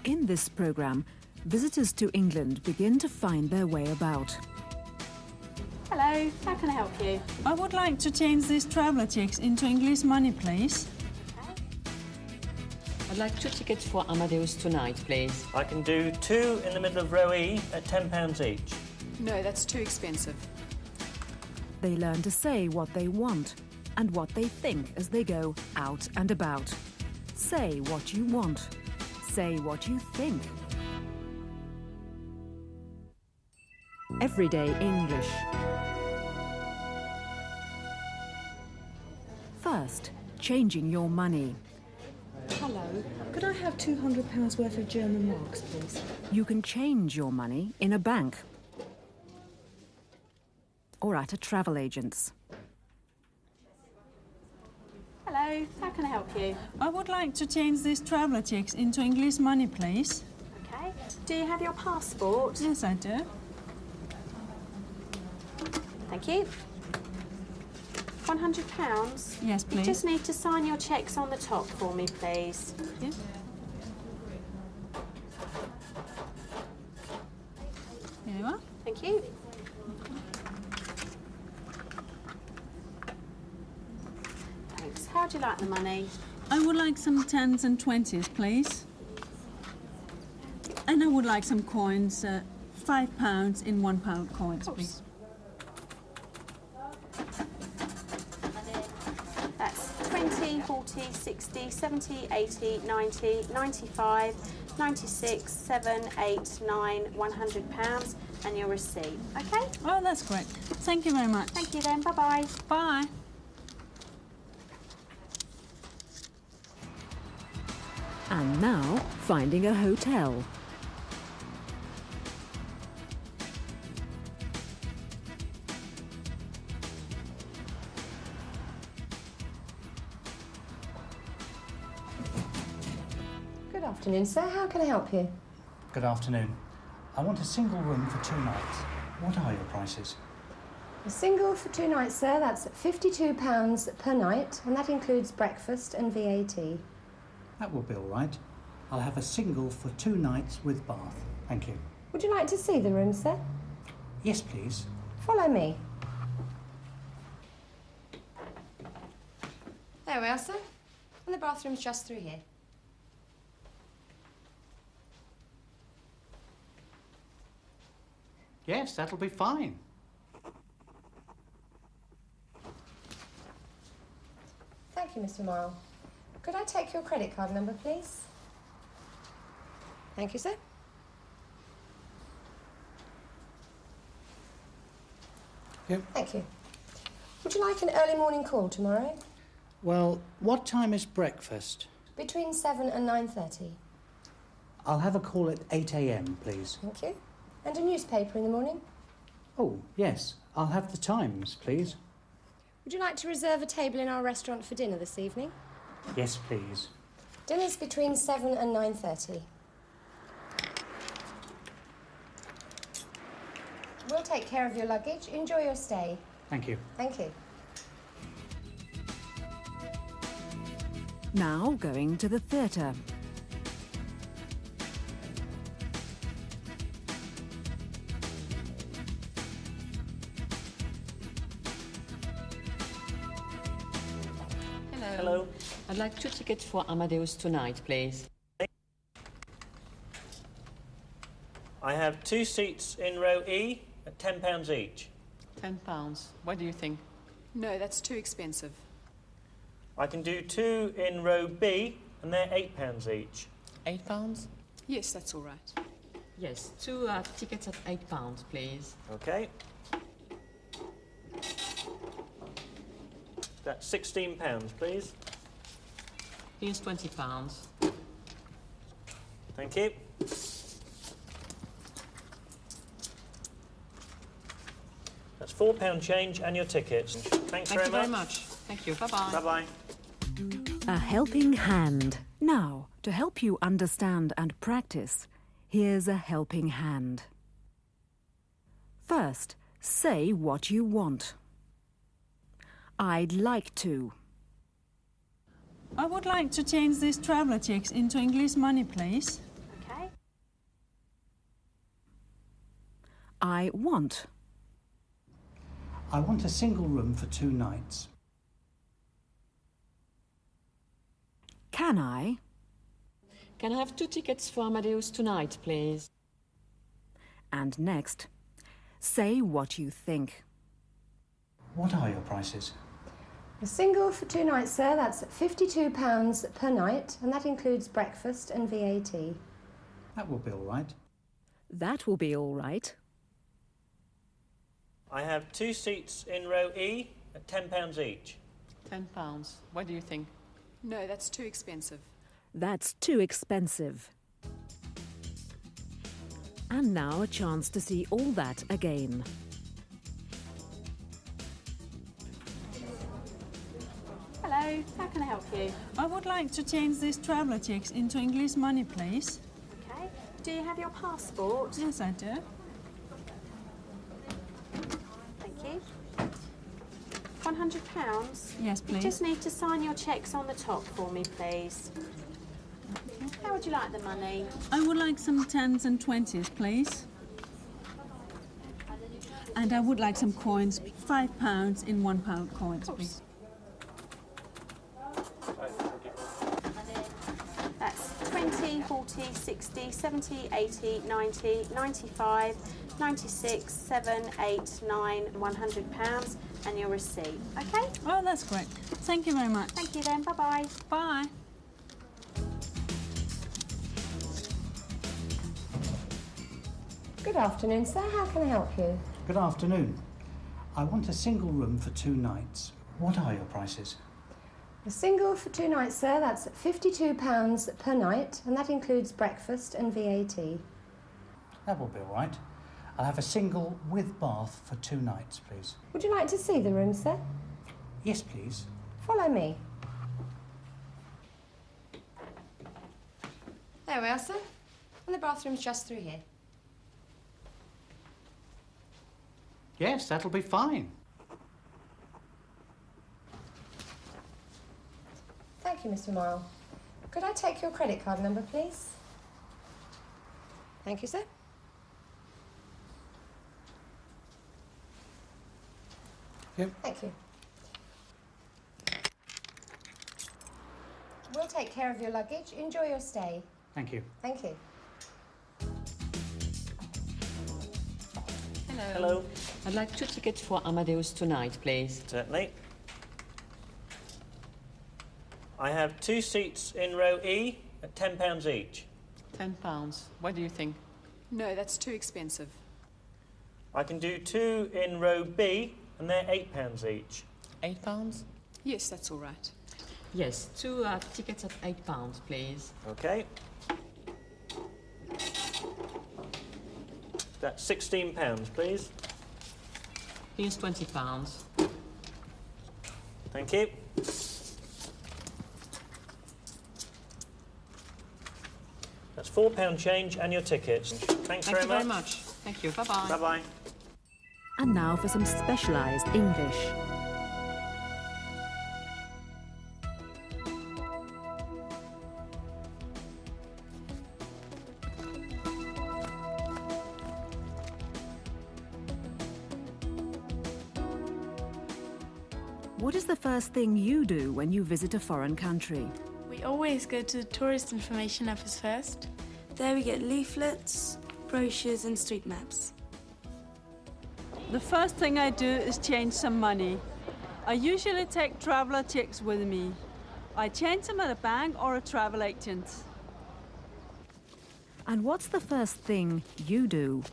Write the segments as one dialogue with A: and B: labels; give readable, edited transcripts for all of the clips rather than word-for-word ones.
A: In this program, visitors to England begin to find their way about.
B: Hello, how can I help you?
C: I would like to change these traveller checks into English money, please.
D: I'd like 2 tickets for Amadeus tonight, please.
E: I can do 2 in the middle of row E at £10 each.
B: No, that's too expensive.
A: They learn to say what they want and what they think as they go out and about. Say what you want. Say what you think. Everyday English. First, changing your money.
F: Hello, could I have £200 worth of German marks, please?
A: You can change your money in a bank or at a travel agent's.
B: Hello, how can I help you?
C: I would like to change these traveller checks into English money, please.
B: Okay. Do you have your passport?
C: Yes, I do.
B: Thank you. £100?
C: Yes,
B: You
C: please.
B: just need to sign your cheques on the top for me, please.
C: Yeah. Here you are.
B: Thank you. Thanks. How do you like the money?
C: I would like some 10s and 20s, please. And I would like some coins, £5 in £1 coins, please.
B: That's 20, 40, 60, 70, 80, 90, 95, 96, 7, 8, 9, £100 and your receipt. Okay?
C: Oh, that's great. Thank you very much.
B: Thank you then. Bye-bye.
C: Bye.
A: And now, finding a hotel.
G: Good afternoon, sir. How can I help you?
H: Good afternoon. I want a single room for 2 nights. What are your prices?
G: A single for 2 nights, sir. That's £52 per night, and that includes breakfast and VAT.
H: That will be all right. I'll have a single for 2 nights with bath. Thank you.
G: Would you like to see the room, sir?
H: Yes, please.
G: Follow me. There we are, sir. And the bathroom's just through here.
H: Yes, that'll be fine.
G: Thank you, Mr. Morrow. Could I take your credit card number, please? Thank you, sir.
H: Yep.
G: Thank you. Would you like an early morning call tomorrow?
H: Well, what time is breakfast?
G: Between 7 and 9:30.
H: I'll have a call at 8 a.m, please.
G: Thank you. And a newspaper in the morning?
H: Oh, yes. I'll have the Times, please.
G: Would you like to reserve a table in our restaurant for dinner this evening?
H: Yes, please.
G: Dinner's between 7 and 9:30. We'll take care of your luggage. Enjoy your stay.
H: Thank you.
G: Thank you.
A: Now going to the theatre.
E: Hello.
D: I'd like 2 tickets for Amadeus tonight, please.
E: I have 2 seats in row E at £10 each.
D: £10. What do you think?
B: No, that's too expensive.
E: I can do 2 in row B and they're £8 each.
D: £8?
B: Yes, that's all right.
D: Yes, 2 tickets at £8, please.
E: Okay. That's £16, please.
D: Here's £20.
E: Thank you. That's £4 change and your tickets. Thanks
D: Thank
E: very
D: you very much. Thank you. Bye-bye.
E: Bye-bye.
A: A helping hand. Now, to help you understand and practice, here's a helping hand. First, say what you want. I'd like to.
C: I would like to change these traveller checks into English money, please.
B: Okay.
A: I want?
H: I want a single room for 2 nights.
A: Can I?
D: Can I have 2 tickets for Amadeus tonight, please?
A: And next, say what you think.
H: What are your prices?
G: A single for 2 nights, sir, that's £52 per night, and that includes breakfast and VAT.
H: That will be all right.
A: That will be all right.
E: I have 2 seats in row E at £10 each.
D: £10. What do you think?
F: No, that's too expensive.
A: That's too expensive. And now a chance to see all that again.
B: Hello, how can I help you?
C: I would like to change these traveller checks into English money, please.
B: Okay. Do you have your passport?
C: Yes, I do.
B: Thank you. £100?
C: Yes,
B: You
C: please.
B: just need to sign your cheques on the top for me, please. How would you like the money?
C: I would like some 10s and 20s, please. And I would like some coins, £5 in £1 coins, please.
B: That's 20, 40, 60, 70, 80, 90, 95, 96, 7, 8, 9, £100 and your receipt. Okay?
C: Oh, that's great. Thank you very much.
B: Thank you then. Bye-bye.
C: Bye.
G: Good afternoon, sir. How can I help you?
H: Good afternoon. I want a single room for 2 nights. What are your prices?
G: A single for 2 nights, sir, that's £52 per night, and that includes breakfast and VAT.
H: That will be all right. I'll have a single with bath for 2 nights, please.
G: Would you like to see the room, sir?
H: Yes, please.
G: Follow me. There we are, sir. And the bathroom's just through here.
H: Yes, that'll be fine.
G: Thank you, Mr. Morrell. Could I take your credit card number, please? Thank you, sir.
H: Yep.
G: Thank you. We'll take care of your luggage. Enjoy your stay.
H: Thank you.
G: Thank you.
E: Hello.
D: I'd like 2 tickets for Amadeus tonight, please.
E: Certainly. I have 2 seats in row E at £10 each.
D: £10. What do you think?
F: No, that's too expensive.
E: I can do 2 in row B and they're £8 each.
D: £8?
F: Yes, that's all right.
D: Yes, 2 tickets at £8, please.
E: Okay. That's £16, please.
D: Here's £20.
E: Thank you. That's £4 change and your tickets. Thanks
D: Thank
E: very
D: you
E: much.
D: very much. Thank you. Bye-bye.
E: Bye-bye.
A: And now for some specialised English. What is the first thing you do when you visit a foreign country?
I: We always go to the Tourist Information Office first. There we get leaflets, brochures and street maps.
C: The first thing I do is change some money. I usually take traveller checks with me. I change them at a bank or a travel agent.
A: And what's the first thing you do?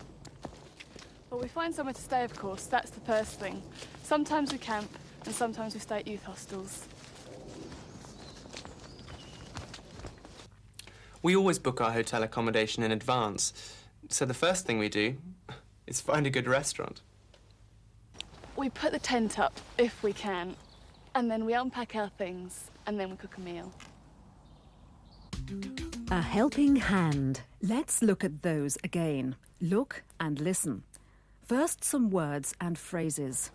I: Well, we find somewhere to stay, of course. That's the first thing. Sometimes we camp and sometimes we stay at youth hostels.
J: We always book our hotel accommodation in advance, so the first thing we do is find a good restaurant.
I: We put the tent up, if we can, and then we unpack our things, and then we cook a meal.
A: A helping hand. Let's look at those again. Look and listen. First, some words and phrases.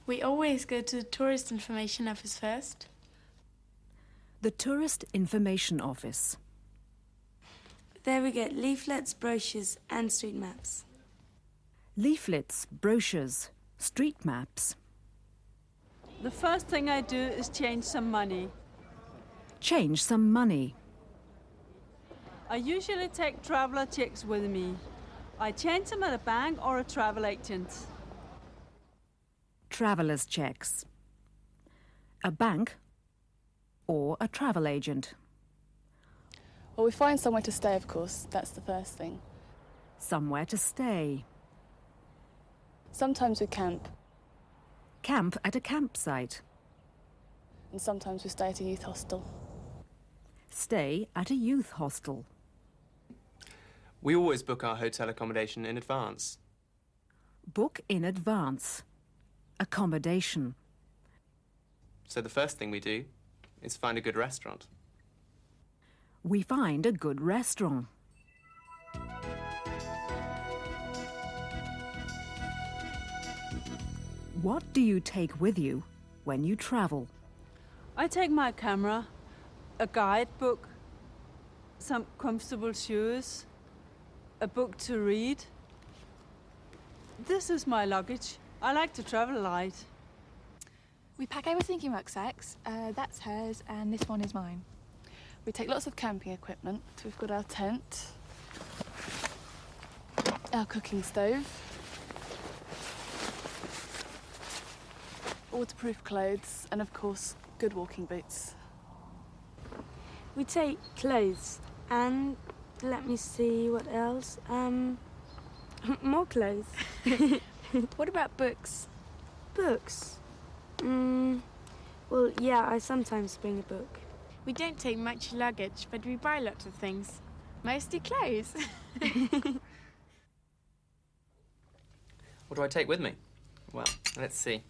I: We always go to the Tourist Information Office first.
A: The Tourist Information Office.
I: There we get leaflets, brochures and street maps.
A: leaflets, brochures, street maps.
C: The first thing I do is change some money.
A: Change some money.
C: I usually take traveller checks with me. I change them at a bank or a travel agent.
A: Traveller's checks. A bank or a travel agent.
I: Well, we find somewhere to stay, of course. That's the first thing.
A: Somewhere to stay.
I: Sometimes we camp,
A: Camp at a campsite.
I: and sometimes we stay at a youth hostel.
A: Stay at a youth hostel.
J: We always book our hotel accommodation in advance.
A: Book in advance. Accommodation.
J: So the first thing we do is find a good restaurant.
A: We find a good restaurant. What do you take with you when you travel?
C: I take my camera, a guidebook, some comfortable shoes, a book to read. This is my luggage. I like to travel light.
I: We pack everything in rucksacks. That's hers, and this one is mine. We take lots of camping equipment. We've got our tent, our cooking stove, waterproof clothes, and of course, good walking boots.
K: We take clothes and let me see what else. More clothes.
I: What about books?
K: Books. Well, yeah, I sometimes bring a book.
L: We don't take much luggage, but we buy lots of things. Mostly clothes.
J: What do I take with me? Well, let's see.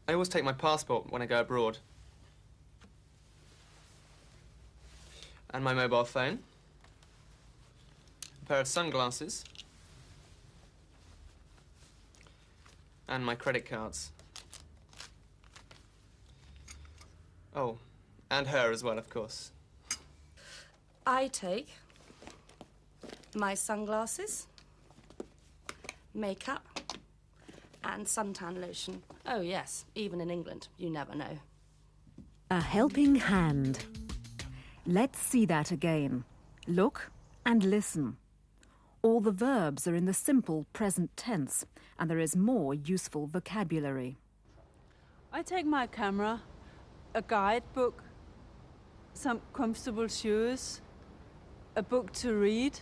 J: I always take my passport when I go abroad. And my mobile phone. A pair of sunglasses. And my credit cards. Oh, and her as well, of course.
M: I take my sunglasses, makeup, and suntan lotion. Oh, yes, even in England, you never know.
A: A helping hand. Let's see that again. Look and listen. All the verbs are in the simple present tense, and there is more useful vocabulary.
C: I take my camera, a guidebook, some comfortable shoes, a book to read.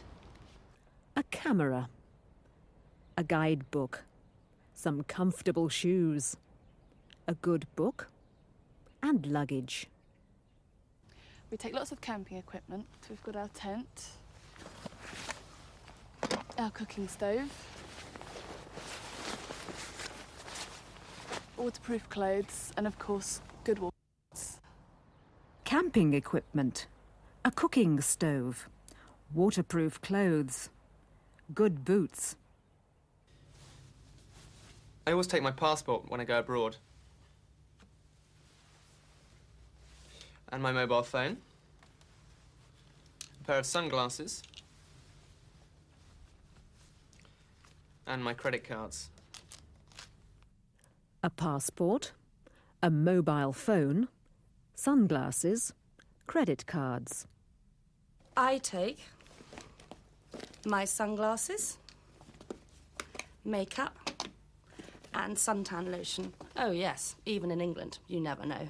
A: A camera. A guidebook. Some comfortable shoes. A good book. And luggage.
I: We take lots of camping equipment. We've got our tent, our cooking stove, waterproof clothes, and of course, good walking boots.
A: Camping equipment. A cooking stove. Waterproof clothes. Good boots.
J: I always take my passport when I go abroad. And my mobile phone. A pair of sunglasses. And my credit cards.
A: A passport. A mobile phone. Sunglasses. Credit cards.
M: I take my sunglasses, makeup, and suntan lotion. Oh, yes, even in England, you never know.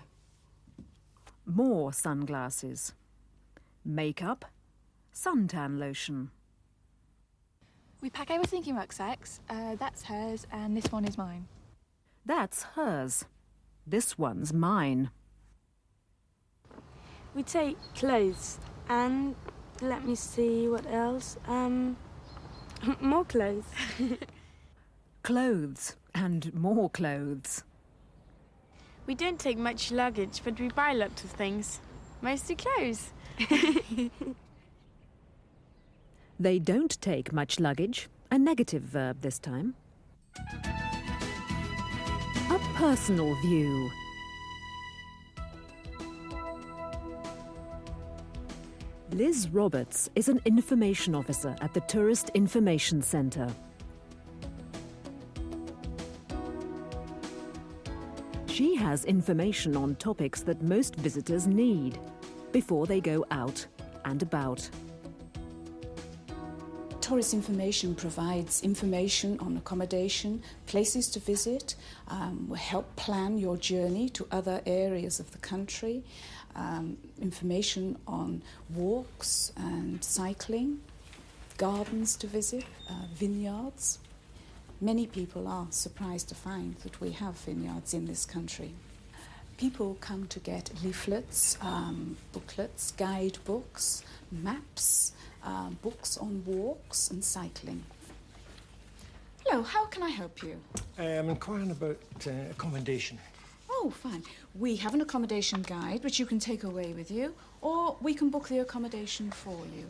A: More sunglasses. Makeup. Suntan lotion.
I: We pack everything in rucksacks. That's hers, and this one is mine.
A: That's hers. This one's mine.
K: We take clothes and let me see what else. More clothes.
A: Clothes and more clothes.
L: We don't take much luggage, but we buy lots of things. Mostly clothes.
A: They don't take much luggage. A negative verb this time. A personal view. Liz Roberts is an information officer at the Tourist Information Centre. She has information on topics that most visitors need before they go out and about.
N: Tourist information provides information on accommodation, places to visit, will help plan your journey to other areas of the country, information on walks and cycling, gardens to visit, vineyards. Many people are surprised to find that we have vineyards in this country. People come to get leaflets, booklets, guidebooks, maps, books on walks and cycling. Hello, how can I help you?
O: I'm inquiring about accommodation.
N: Oh, fine. We have an accommodation guide which you can take away with you, or we can book the accommodation for you.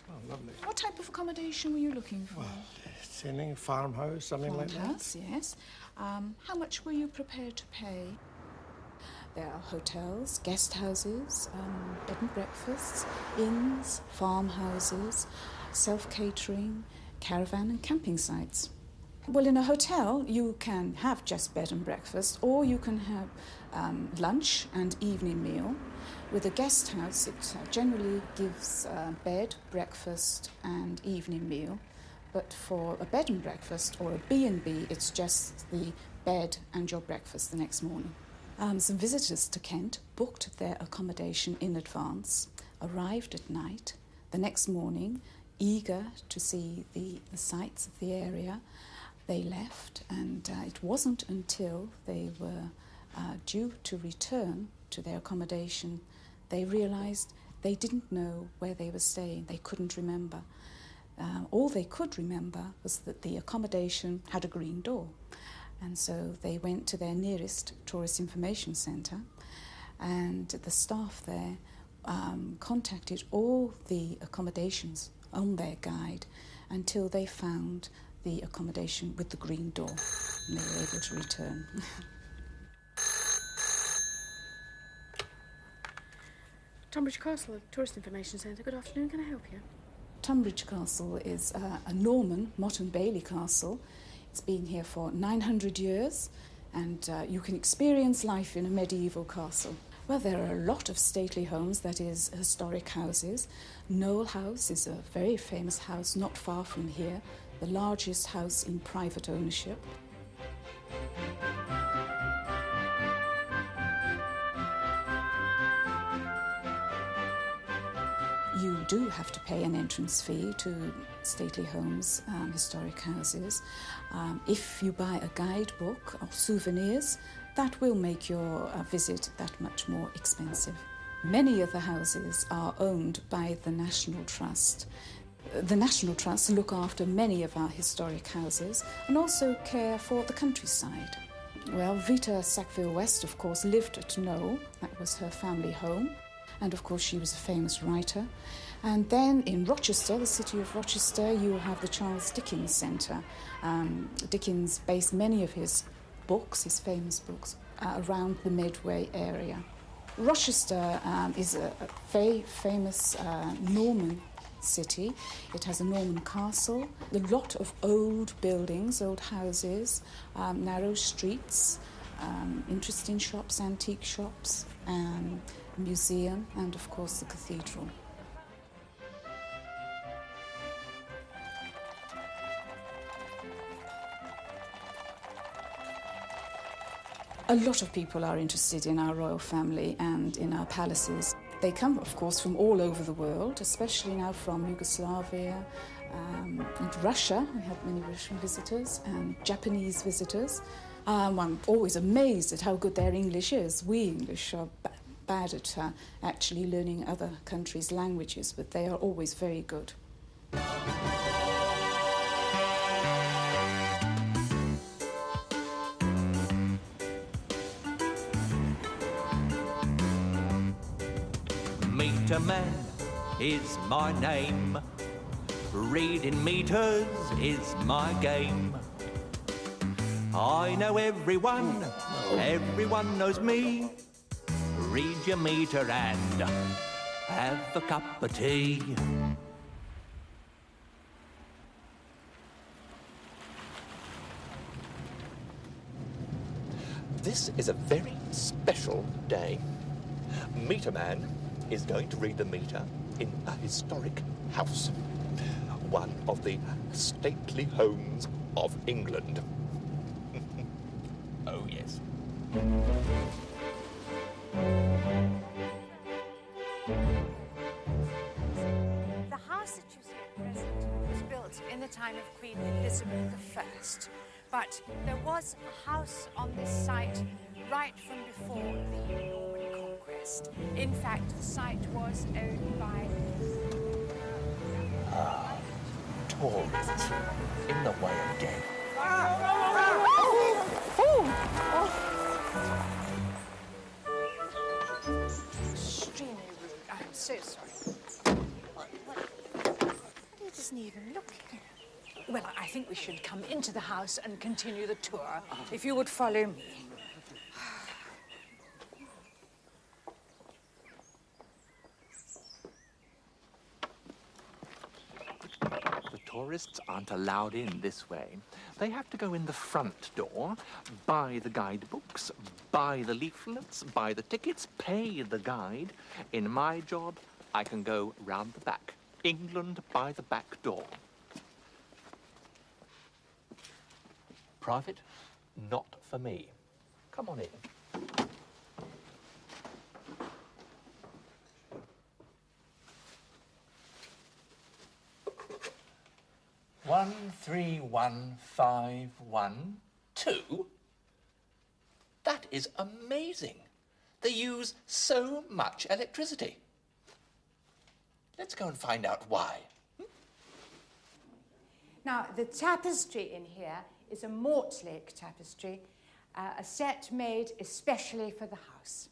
O: Oh, lovely.
N: What type of accommodation were you looking for?
O: Well, a farmhouse, something like that.
N: Farmhouse, yes. How much were you prepared to pay? There are hotels, guest houses, bed and breakfasts, inns, farmhouses, self-catering, caravan and camping sites. Well, in a hotel, you can have just bed and breakfast, or you can have lunch and evening meal. With a guest house, it generally gives bed, breakfast and evening meal. But for a bed and breakfast or a B&B, it's just the bed and your breakfast the next morning. Some visitors to Kent booked their accommodation in advance, arrived at night. The next morning, eager to see the sights of the area, they left, and it wasn't until they were due to return to their accommodation they realised they didn't know where they were staying. They couldn't remember. All they could remember was that the accommodation had a green door. And so they went to their nearest tourist information centre, and the staff there contacted all the accommodations on their guide until they found the accommodation with the green door, and they were able to return.
P: Tunbridge Castle, Tourist Information Centre. Good afternoon, can I help you?
N: Tunbridge Castle is a Norman Motte and Bailey castle. It's been here for 900 years, and you can experience life in a medieval castle. Well, there are a lot of stately homes, that is, historic houses. Knowle House is a very famous house not far from here, the largest house in private ownership. You do have to pay an entrance fee to stately homes, historic houses. If you buy a guidebook or souvenirs, that will make your visit that much more expensive. Many of the houses are owned by the National Trust. The National Trust look after many of our historic houses and also care for the countryside. Well, Vita Sackville-West, of course, lived at Knowle. That was her family home. And of course she was a famous writer. And then in Rochester, the city of Rochester, you have the Charles Dickens Centre. Dickens based many of his books, his famous books, around the Medway area. Rochester is a very famous Norman city. It has a Norman castle, a lot of old buildings, old houses, narrow streets, interesting shops, antique shops, museum, and of course the cathedral. A lot of people are interested in our royal family and in our palaces. They come, of course, from all over the world, especially now from Yugoslavia and Russia. We have many Russian visitors and Japanese visitors. I'm always amazed at how good their English is. We English are bad at actually learning other countries' languages, but they are always very good.
Q: Meter Man is my name. Reading meters is my game. I know everyone knows me. Read your meter and have a cup of tea.
R: This is a very special day. Meter Man is going to read the meter in a historic house, one of the stately homes of England. Oh, yes.
S: The house that you see at present was built in the time of Queen Elizabeth I. But there was a house on this site right from before the Norman conquest. In fact, the site was owned by...
R: Tourists in the way again.
S: Extremely rude. I'm so sorry. He doesn't even look here. Well, I think we should come into the house and continue the tour, if you would follow me.
R: The tourists aren't allowed in this way. They have to go in the front door, buy the guidebooks, buy the leaflets, buy the tickets, pay the guide. In my job, I can go round the back. England by the back door. Private, not for me. Come on in. One, 3, 1, 5, 1, 2. That is amazing. They use so much electricity. Let's go and find out why.
S: Now, the tapestry in here is a Mortlake tapestry, a set made especially for the house.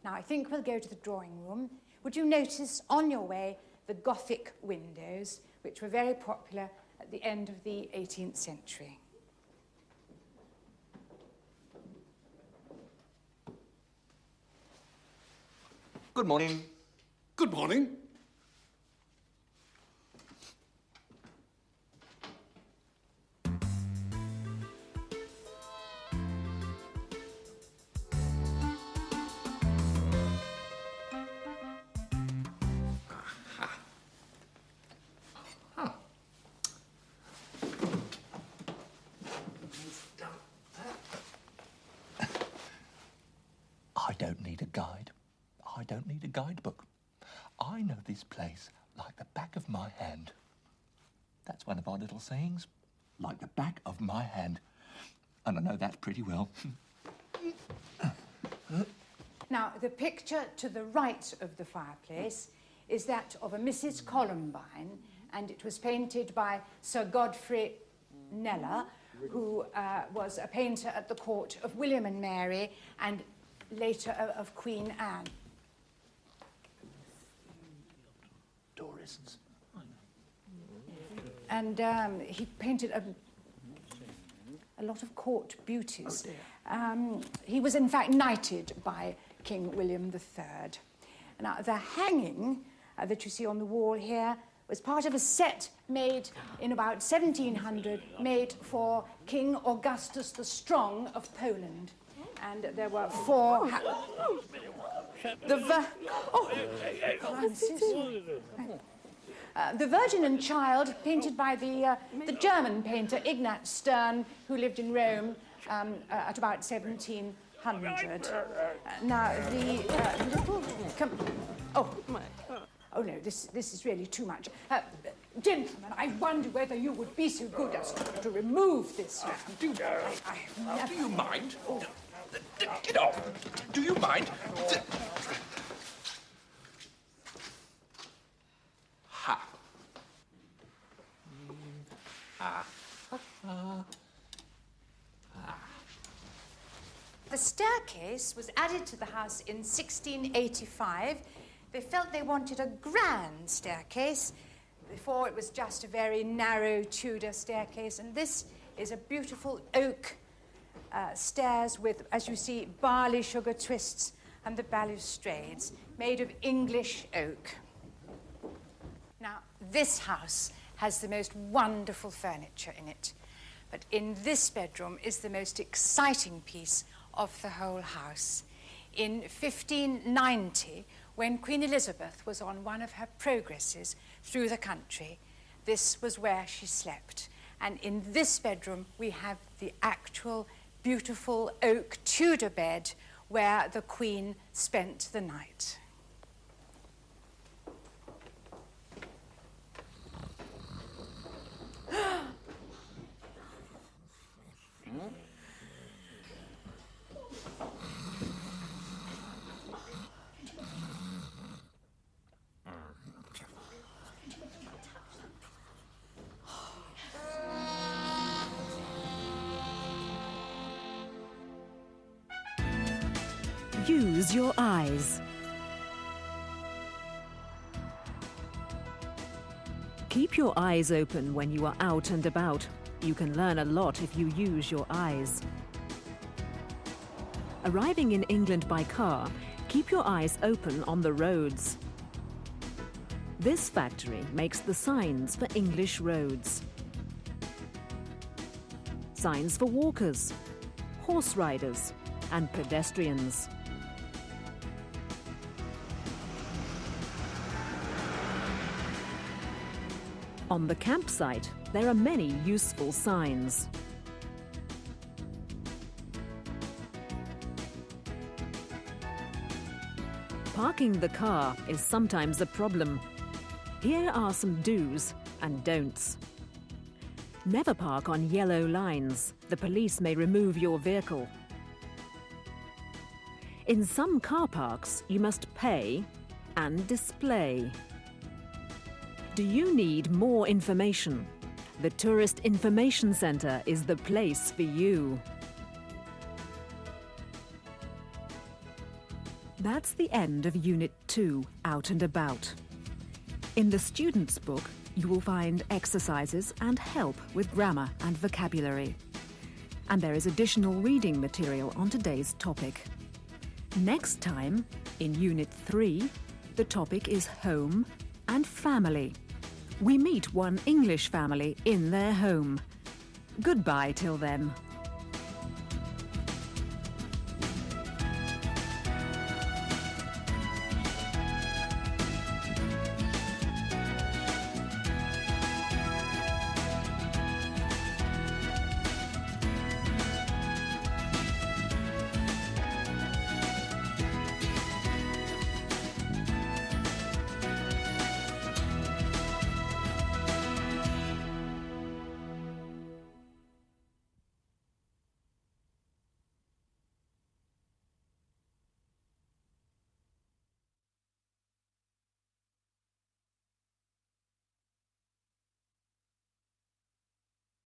S: Now, I think we'll go to the drawing room. Would you notice on your way the Gothic windows, which were very popular at the end of the 18th century?
R: Good morning.
T: Good morning.
R: I don't need a guide. I don't need a guidebook. I know this place like the back of my hand. That's one of our little sayings, like the back of my hand. And I know that pretty well.
S: Now, the picture to the right of the fireplace is that of a Mrs. Columbine, and it was painted by Sir Godfrey Kneller, who was a painter at the court of William and Mary, and later of Queen Anne.
R: Tourists.
S: And he painted a lot of court beauties. He was in fact knighted by King William III. Now, the hanging that you see on the wall here was part of a set made in about 1700, made for King Augustus the Strong of Poland. And there were 4... The Virgin and Child, painted by the German painter Ignaz Stern, who lived in Rome at about 1700. Now, the little... Oh, no, this is really too much. Gentlemen, I wonder whether you would be so good as to remove this lamp.
R: Do you mind? Get off. Do you mind? Ha.
S: The staircase was added to the house in 1685. They felt they wanted a grand staircase. Before, it was just a very narrow Tudor staircase, and this is a beautiful oak stairs with, as you see, barley sugar twists and the balustrades made of English oak. Now, this house has the most wonderful furniture in it, but in this bedroom is the most exciting piece of the whole house. In 1590, when Queen Elizabeth was on one of her progresses through the country, this was where she slept. And in this bedroom, we have the actual beautiful oak Tudor bed where the Queen spent the night.
A: Use your eyes. Keep your eyes open when you are out and about. You can learn a lot if you use your eyes. Arriving in England by car, keep your eyes open on the roads. This factory makes the signs for English roads. Signs for walkers, horse riders, and pedestrians. On the campsite, there are many useful signs. Parking the car is sometimes a problem. Here are some do's and don'ts. Never park on yellow lines. The police may remove your vehicle. In some car parks, you must pay and display. Do you need more information? The Tourist Information Centre is the place for you. That's the end of Unit 2, Out and About. In the student's book, you will find exercises and help with grammar and vocabulary. And there is additional reading material on today's topic. Next time, in Unit 3, the topic is home and family. We meet one English family in their home. Goodbye till then.